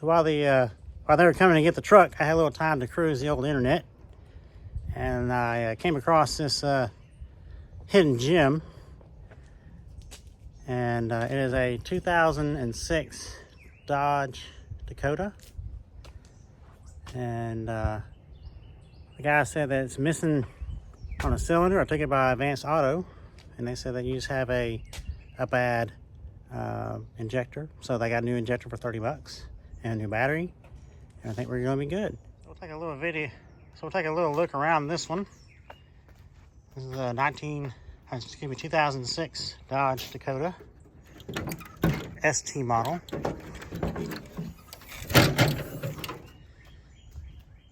So while they were coming to get the truck, I had a little time to cruise the old internet, and I came across this hidden gem, and it is a 2006 Dodge Dakota, and the guy said that it's missing on a cylinder. I took it by Advanced Auto, and they said that you just have a bad injector. So they got a new injector for 30 bucks and a new battery, and I think we're going to be good. So we'll take a little video. So we'll take a little look around this one. This is a 2006 Dodge Dakota ST model.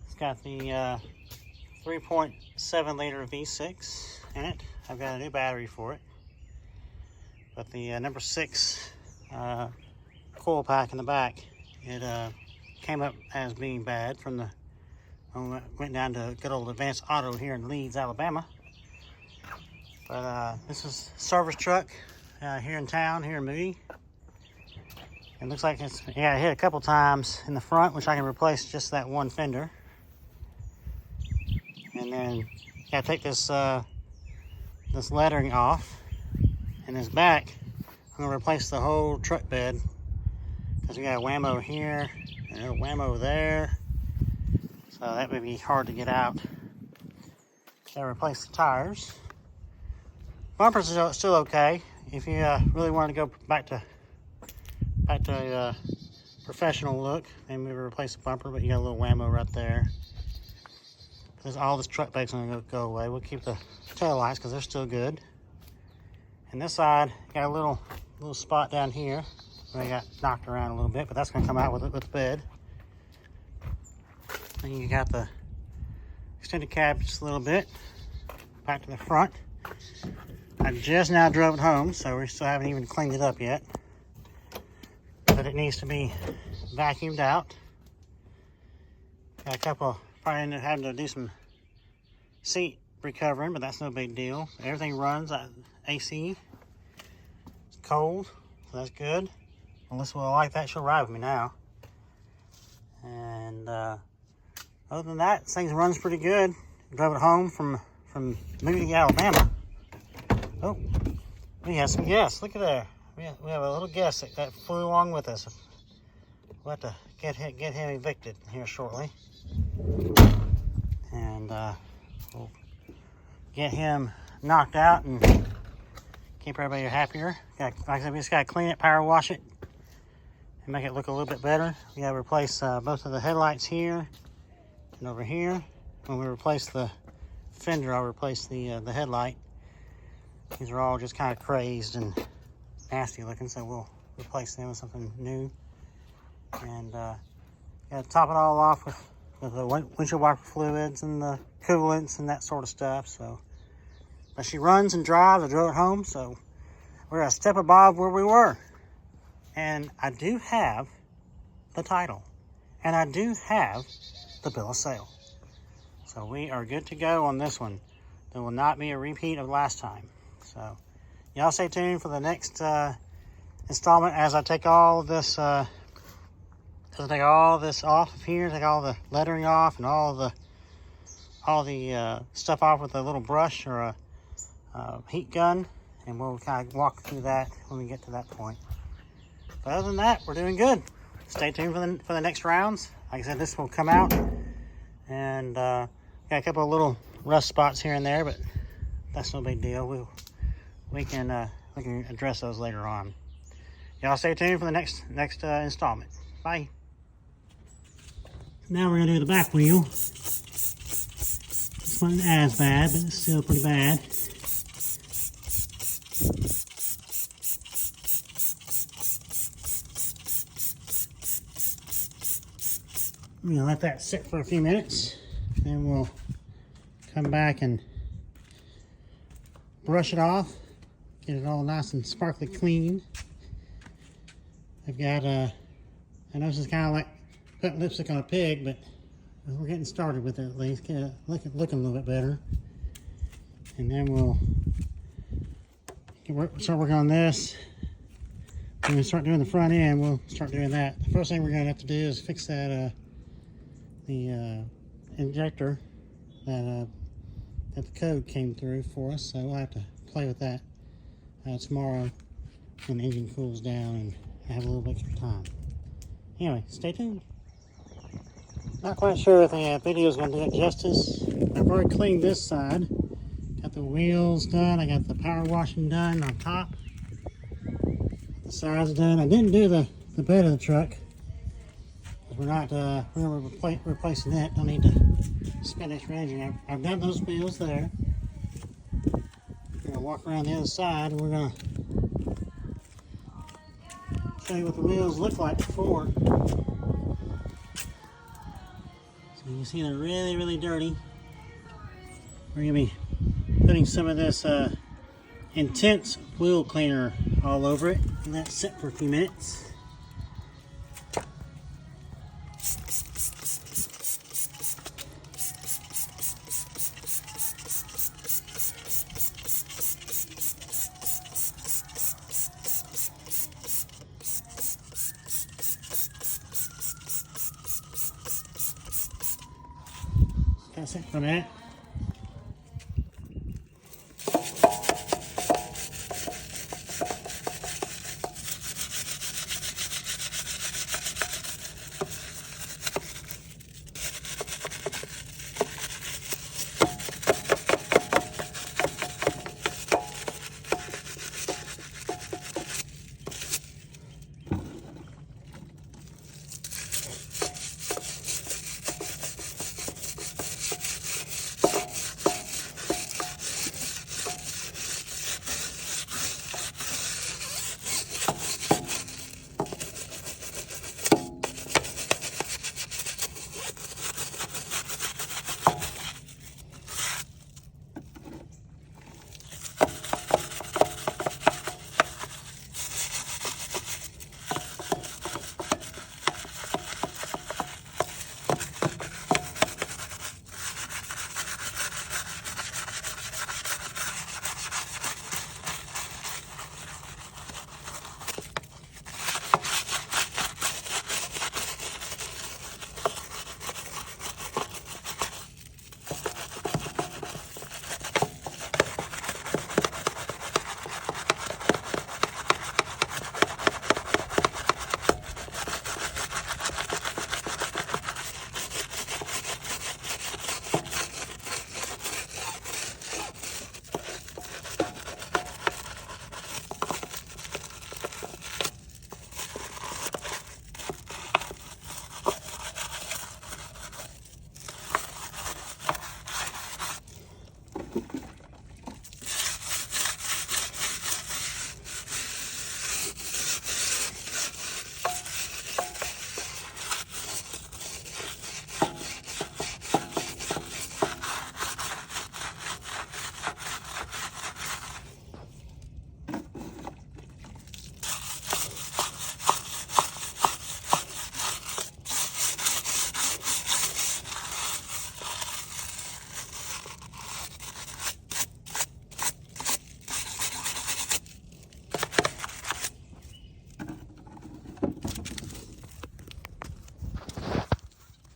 It's got the 3.7 liter V6 in it. I've got a new battery for it. But the number 6 coil pack in the back, it came up as being bad from the, went down to good old Advanced Auto here in Leeds, Alabama. But this is a service truck here in town, here in Moody. It looks like it's, yeah, it hit a couple times in the front, which I can replace just that one fender. And then gotta take this this lettering off. And this back, I'm gonna replace the whole truck bed because we got a whammo here and a whammo there. So that would be hard to get out. Gotta replace the tires. Bumpers are still okay. If you really want to go back to a professional look, then maybe replace the bumper, but you got a little whammo right there. All this truck bed's gonna go away. We'll keep the tail lights because they're still good. And this side, got a little spot down here where they got knocked around a little bit, but that's gonna come out with the bed. And you got the extended cab just a little bit back to the front. I just now drove it home, so we still haven't even cleaned it up yet. But it needs to be vacuumed out. Got a couple, probably ended up having to do some seat recovering, but that's no big deal. Everything runs AC. It's cold, so that's good. Melissa will like that. She'll ride with me now. And other than that, this thing runs pretty good. Drove it home from Moody, Alabama. Oh, we have some guests. Look at there. We have a little guest that flew along with us. We'll have to get him evicted here shortly. And we'll get him knocked out and keep everybody happier. Like I said, we just got to clean it, power wash it, and make it look a little bit better. We got to replace both of the headlights here and over here. When we replace the fender, I'll replace the headlight. These are all just kind of crazed and nasty looking, so we'll replace them with something new. And got to top it all off with the windshield wiper fluids and the coolants and that sort of stuff. So, but she runs and drives. I drove it home, so we're a step above where we were. And I do have the title, and I do have the bill of sale. So we are good to go on this one. There will not be a repeat of last time. So y'all stay tuned for the next installment as I take all this off of here, take all the lettering off and all the stuff off with a little brush or a heat gun, and we'll kind of walk through that when we get to that point. But other than that, we're doing good. Stay tuned for the next rounds. Like I said, this will come out, and got a couple of little rust spots here and there, but that's no big deal. We can address those later on. Y'all stay tuned for the next installment. Bye. Now we're gonna do the back wheel. This one isn't as bad, but it's still pretty bad. I'm gonna let that sit for a few minutes, then we'll come back and brush it off, get it all nice and sparkly clean. I've got I know this is kind of like putting lipstick on a pig, but we're getting started with it at least. Get it looking a little bit better. And then we'll start working on this. when we start doing the front end, we'll start doing that. The first thing we're going to have to do is fix that the injector that the code came through for us. So we'll have to play with that tomorrow when the engine cools down and have a little extra time. Anyway, stay tuned. Not quite sure if the video is going to do it justice. I've already cleaned this side. Got the wheels done. I got the power washing done on top. The sides done. I didn't do the bed of the truck. We're replacing it. Don't need to spend extra energy. I've done those wheels there. We're gonna walk around the other side and we're gonna show you what the wheels look like before. So you can see they're really, really dirty. We're gonna be putting some of this intense wheel cleaner all over it, and let it sit for a few minutes. That's it for a minute.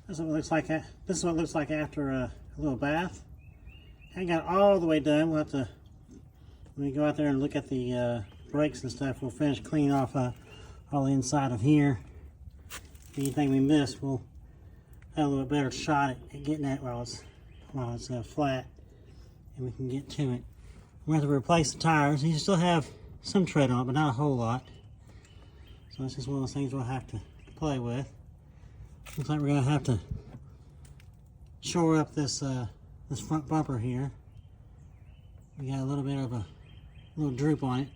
This is what it looks like. This is what it looks like after a little bath. I got all the way done. We'll have to, when we go out there and look at the brakes and stuff, we'll finish cleaning off all the inside of here. Anything we missed, we'll have a little bit better shot at getting that while it's flat, and we can get to it. We're going to have to replace the tires. These still have some tread on it, but not a whole lot. So that's just one of those things we'll have to play with. Looks like we're going to have to shore up this this front bumper here. We got a little bit of a little droop on it.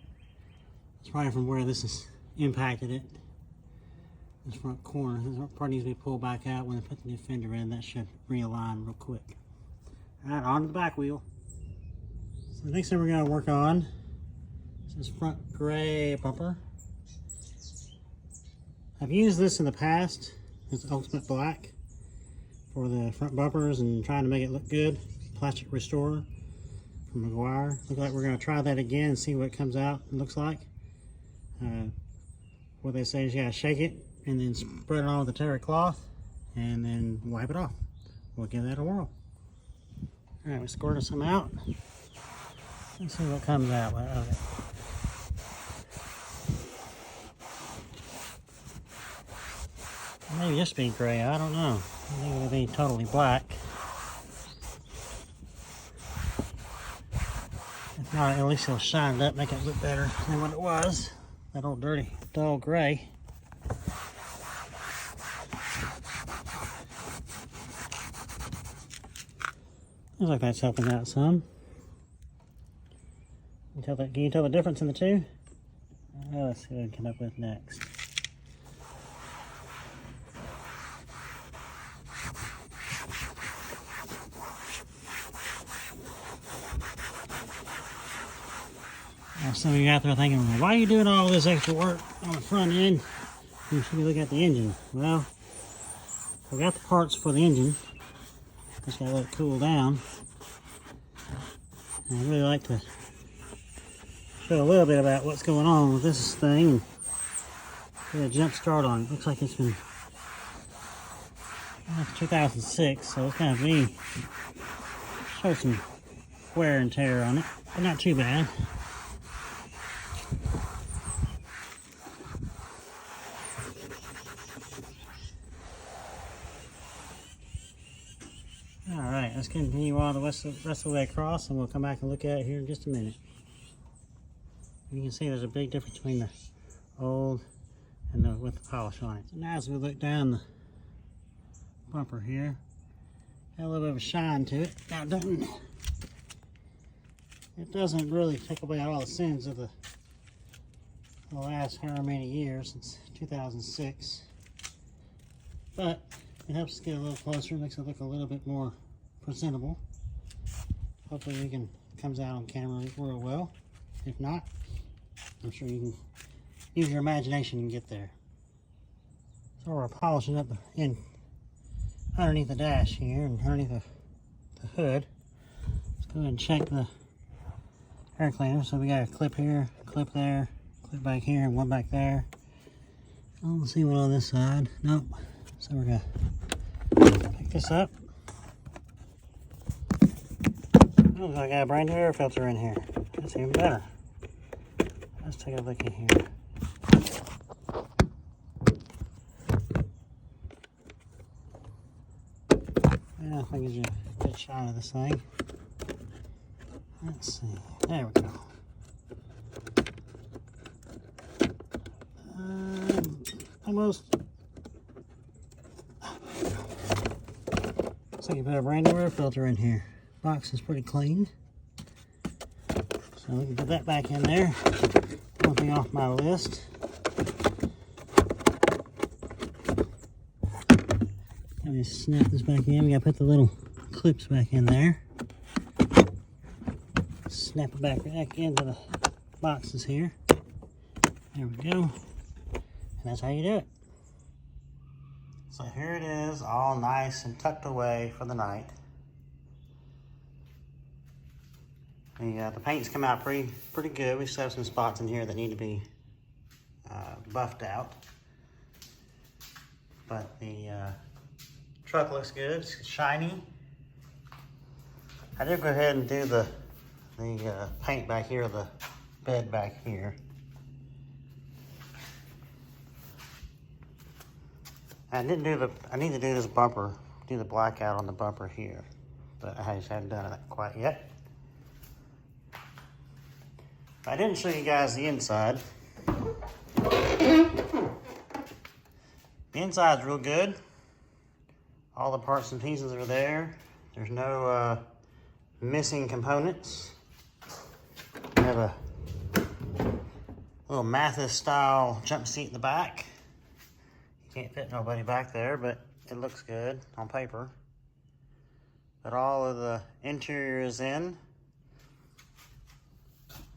It's probably from where this has impacted it. This front corner. This part needs to be pulled back out. When I put the new fender in, that should realign real quick. Alright, on to the back wheel. So the next thing we're going to work on is this front gray bumper. I've used this in the past. It's Ultimate Black for the front bumpers and trying to make it look good. Plastic Restorer from McGuire. Looks like we're going to try that again and see what it comes out and looks like. what they say is you gotta shake it and then spread it on with a terry cloth and then wipe it off. We'll give that a whirl. All right, we squirted some out. Let's see what comes out of it. Maybe just be gray, I don't know. I think it'll be totally black. If not, at least it'll shine it up, make it look better than what it was. That old dirty, dull gray. Looks like that's helping out some. Can you tell the difference in the two? Let's see what we come up with next. Now some of you out there thinking, well, why are you doing all this extra work on the front end? You should be looking at the engine. Well, we got the parts for the engine. Just gotta let it cool down. And I'd really like to show a little bit about what's going on with this thing and get a jump start on it. Looks like it's been 2006, so it's kind of me. Show some wear and tear on it, but not too bad. Alright, let's continue on the rest of the way across, and we'll come back and look at it here in just a minute. You can see there's a big difference between the old and with the polish on it. So now as we look down the bumper here, got a little bit of a shine to it. Now it doesn't really take away all the sins of the last however many years, since 2006. But it helps us get a little closer, makes it look a little bit more presentable. Hopefully comes out on camera real well. If not, I'm sure you can use your imagination and get there. So we're polishing up underneath the dash here and underneath the hood. Let's go ahead and check the air cleaner. So we got a clip here, clip there, clip back here, and one back there. I don't see one on this side. Nope. So we're gonna pick this up. Oh, I got a brand new air filter in here. That's even better. Let's take a look in here. Yeah, if I get you a good shot of this thing. Let's see. There we go. Almost. Looks like you put a brand new air filter in here. Box is pretty clean. So we can put that back in there. One thing off my list. Let me snap this back in. We gotta put the little clips back in there. Snap it back into the boxes here. There we go. And that's how you do it. So here it is, all nice and tucked away for the night. The paint's come out pretty good. We still have some spots in here that need to be buffed out. But the truck looks good, it's shiny. I did go ahead and do the paint back here, the bed back here. I need to do this bumper, do the blackout on the bumper here, but I just haven't done it quite yet. I didn't show you guys the inside. The inside's real good. All the parts and pieces are there. There's no missing components. We have a little Mathis style jump seat in the back. You can't fit nobody back there, but it looks good on paper. But all of the interior is in.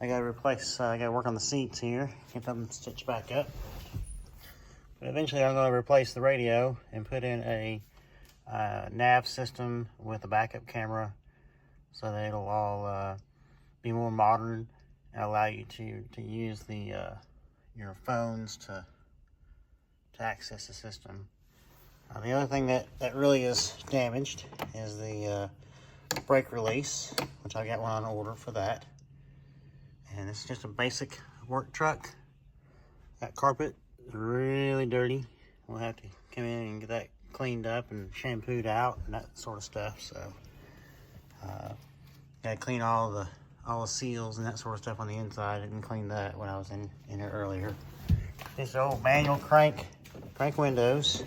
I gotta work on the seats here, get them stitched back up. But eventually I'm gonna replace the radio and put in a nav system with a backup camera so that it'll all be more modern and allow you to use your phones to to access the system. The other thing that really is damaged is the brake release, which I got one on order for that. And it's just a basic work truck. That carpet is really dirty. We'll have to come in and get that cleaned up and shampooed out and that sort of stuff. So gotta clean all the seals and that sort of stuff on the inside. I didn't clean that when I was in here earlier. This old manual crank windows.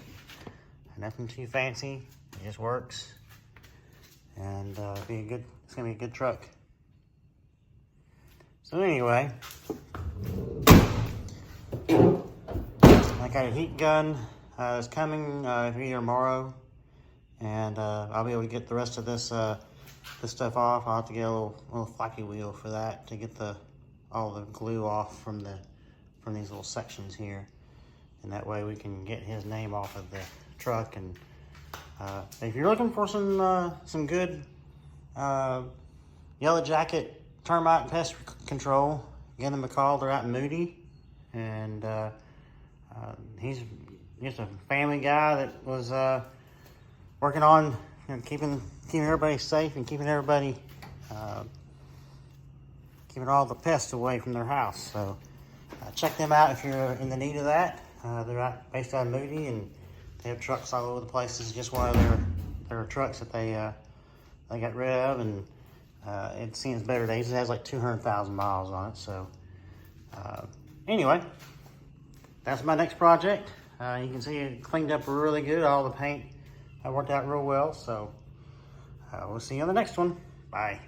Nothing too fancy. It just works. And it's gonna be a good truck. So anyway, I got a heat gun. It's coming either tomorrow, and I'll be able to get the rest of this stuff off. I'll have to get a little flaky wheel for that to get all the glue off from these little sections here, and that way we can get his name off of the truck. And if you're looking for some good yellow jacket termite pest control, give them a call. They're out in Moody, and he's just a family guy that was working on keeping everybody safe and keeping everybody keeping all the pests away from their house. So check them out if you're in the need of that. They're based out of Moody, and they have trucks all over the place. This is just one of their trucks that they got rid of, and it's seen its better days. It has like 200,000 miles on it. So anyway, that's my next project. You can see it cleaned up really good. All the paint worked out real well. So we'll see you on the next one. Bye.